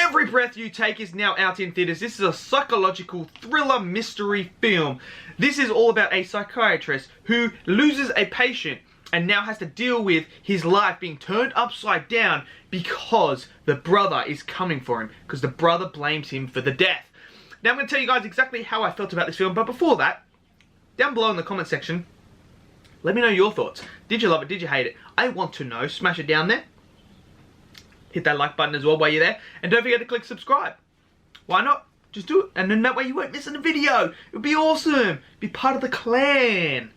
Every Breath You Take is now out in theaters. This is a psychological thriller mystery film. This is all about a psychiatrist who loses a patient and now has to deal with his life being turned upside down because the brother is coming for him, because the brother blames him for the death. Now I'm going to tell you guys exactly how I felt about this film, but before that, down below in the comment section, let me know your thoughts. Did you love it? Did you hate it? I want to know. Smash it down there. Hit that like button as well while you're there. And don't forget to click subscribe. Why not? Just do it. And then that way you won't miss a video. It would be awesome. Be part of the clan.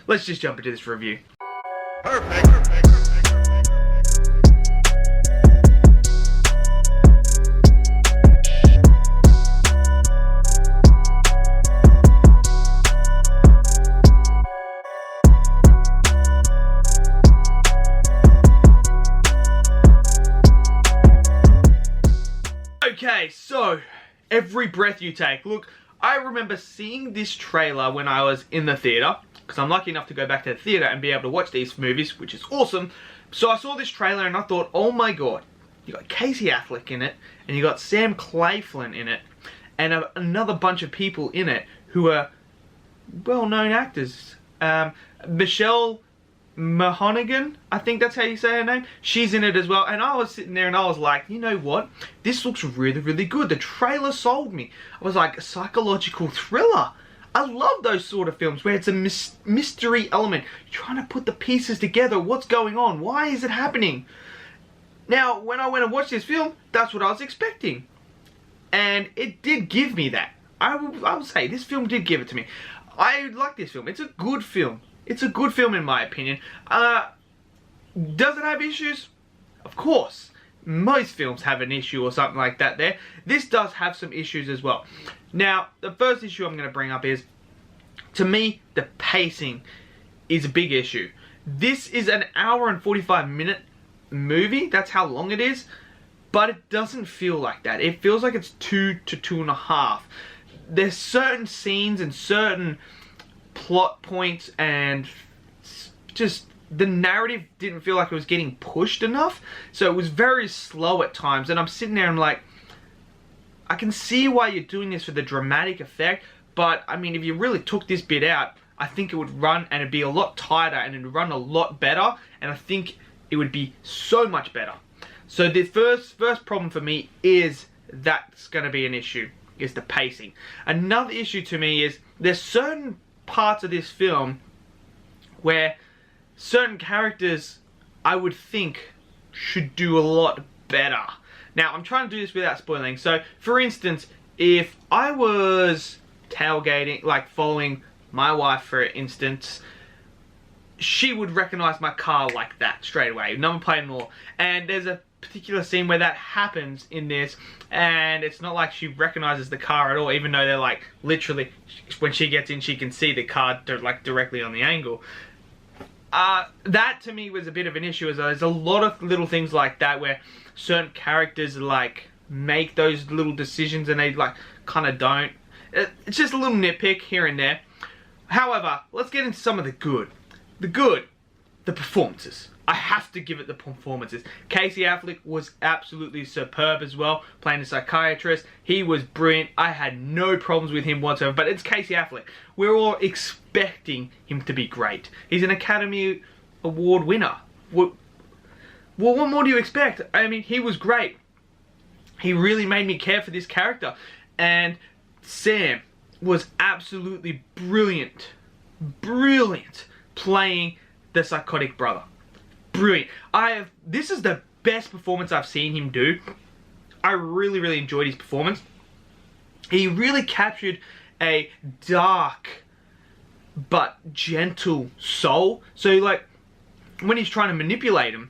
Let's just jump into this review. Perfect. Okay, so, Every Breath You Take. Look, I remember seeing this trailer when I was in the theatre, because I'm lucky enough to go back to the theatre and be able to watch these movies, which is awesome. So I saw this trailer and I thought, oh my god, you got Casey Affleck in it, and you got Sam Claflin in it, and another bunch of people in it who are well-known actors. Michelle Mahonigan, I think that's how you say her name. She's in it as well, and I was sitting there and I was like, you know what? This looks really, really good. The trailer sold me. I was like, a psychological thriller. I love those sort of films where it's a mystery element. You're trying to put the pieces together. What's going on? Why is it happening? Now, when I went and watched this film, that's what I was expecting. And it did give me that. I will say, this film did give it to me. I like this film. It's a good film. It's a good film in my opinion. Does it have issues? Of course. Most films have an issue or something like that there. This does have some issues as well. Now, the first issue I'm going to bring up is, to me, the pacing is a big issue. This is an hour and 45-minute movie. That's how long it is. But it doesn't feel like that. It feels like it's 2 to 2.5. There's certain scenes and certain plot points and just the narrative didn't feel like it was getting pushed enough, so it was very slow at times, and I'm sitting there and I'm like, I can see why you're doing this for the dramatic effect, but I mean, if you really took this bit out, I think it would run and it'd be a lot tighter and it'd run a lot better, and I think it would be so much better. So the first problem for me is that's going to be an issue, is the pacing. Another issue to me is there's certain parts of this film where certain characters I would think should do a lot better. Now, I'm trying to do this without spoiling. So, for instance, if I was tailgating, like following my wife, for instance, she would recognize my car like that straight away, number plate and all. And there's a particular scene where that happens in this, and it's not like she recognizes the car at all, even though they're like literally, when she gets in, she can see the car like directly on the angle. That to me was a bit of an issue, as there's a lot of little things like that where certain characters like make those little decisions and they like kind of don't. It's just a little nitpick here and there. However, let's get into some of the good. The performances. I have to give it the performances. Casey Affleck was absolutely superb as well, playing the psychiatrist. He was brilliant. I had no problems with him whatsoever, but it's Casey Affleck. We're all expecting him to be great. He's an Academy Award winner. Well, what more do you expect? I mean, he was great. He really made me care for this character. And Sam was absolutely brilliant. Brilliant playing the psychotic brother. Brilliant. This is the best performance I've seen him do. I really, really enjoyed his performance. He really captured a dark but gentle soul. So like, when he's trying to manipulate him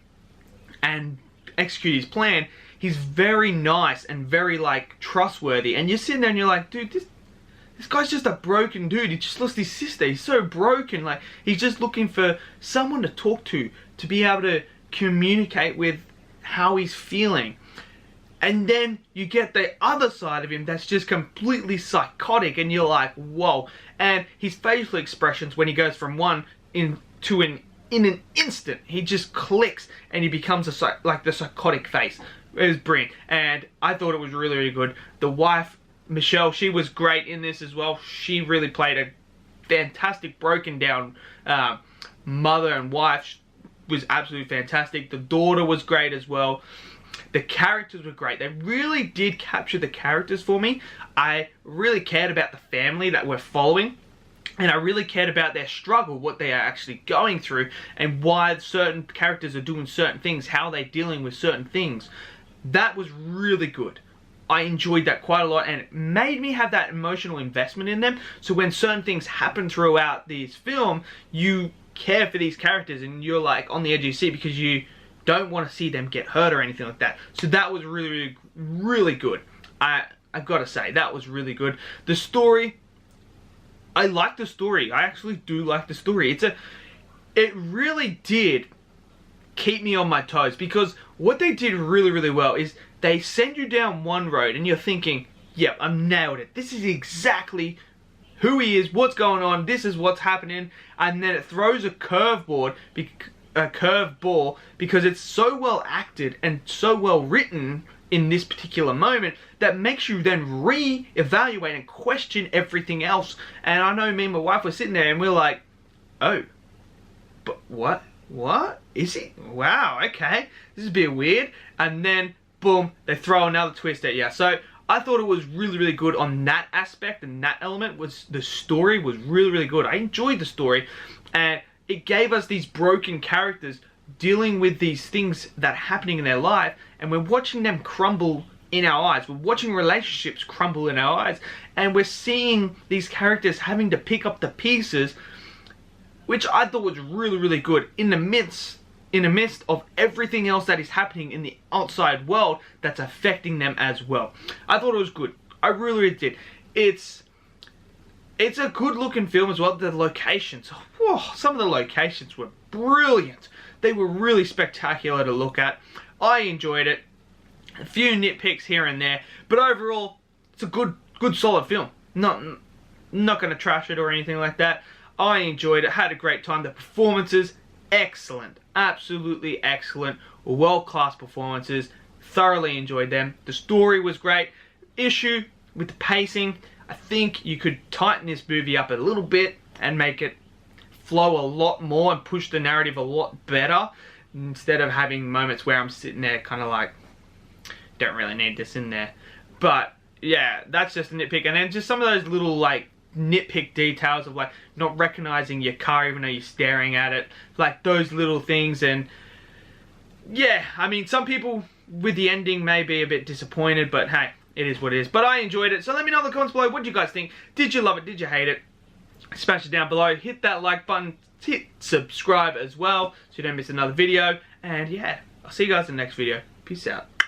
and execute his plan, he's very nice and very like trustworthy. And you're sitting there and you're like, dude, this guy's just a broken dude. He just lost his sister. He's so broken. Like, he's just looking for someone to talk to be able to communicate with how he's feeling. And then you get the other side of him that's just completely psychotic, and you're like, whoa. And his facial expressions when he goes from one to in an instant, he just clicks and he becomes like the psychotic face. It was brilliant, and I thought it was really, really good. The wife, Michelle, she was great in this as well. She really played a fantastic, broken down mother and wife. Was absolutely fantastic. The daughter was great as well. The characters were great. They really did capture the characters for me. I really cared about the family that we're following. And I really cared about their struggle, what they are actually going through, and why certain characters are doing certain things, how they're dealing with certain things. That was really good. I enjoyed that quite a lot, and it made me have that emotional investment in them. So when certain things happen throughout this film, you care for these characters, and you're like on the edge of your seat because you don't want to see them get hurt or anything like that. So that was really, really, really good. I've got to say, that was really good. The story, I like the story. I actually do like the story. It really did keep me on my toes, because what they did really, really well is they send you down one road and you're thinking, yep, I've nailed it. This is exactly who he is, what's going on, this is what's happening, and then it throws a curveball because it's so well acted and so well written in this particular moment that makes you then re-evaluate and question everything else. And I know me and my wife were sitting there and we're like, oh, but what is it? Wow, okay, this is a bit weird. And then boom, they throw another twist at you. So I thought it was really, really good on that aspect, and that element was the story was really, really good. I enjoyed the story, and it gave us these broken characters dealing with these things that are happening in their life, and we're watching them crumble in our eyes. We're watching relationships crumble in our eyes, and we're seeing these characters having to pick up the pieces, which I thought was really, really good in the midst of everything else that is happening in the outside world that's affecting them as well. I thought it was good. I really, really did. It's a good looking film as well. The locations, whoa, some of the locations were brilliant. They were really spectacular to look at. I enjoyed it. A few nitpicks here and there, but overall, it's a good solid film. Not going to trash it or anything like that. I enjoyed it. Had a great time. The performances, excellent. Absolutely excellent. World-class performances. Thoroughly enjoyed them. The story was great. Issue with the pacing, I think you could tighten this movie up a little bit and make it flow a lot more and push the narrative a lot better, instead of having moments where I'm sitting there kind of like, don't really need this in there. But yeah, that's just a nitpick. And then just some of those little like nitpick details of like not recognizing your car even though you're staring at it, like those little things. And yeah, I mean, some people with the ending may be a bit disappointed, but hey, it is what it is. But I enjoyed it. So let me know in the comments below, what do you guys think? Did you love it? Did you hate it? Smash it down below. Hit that like button. Hit subscribe as well so you don't miss another video. And yeah, I'll see you guys in the next video. Peace out.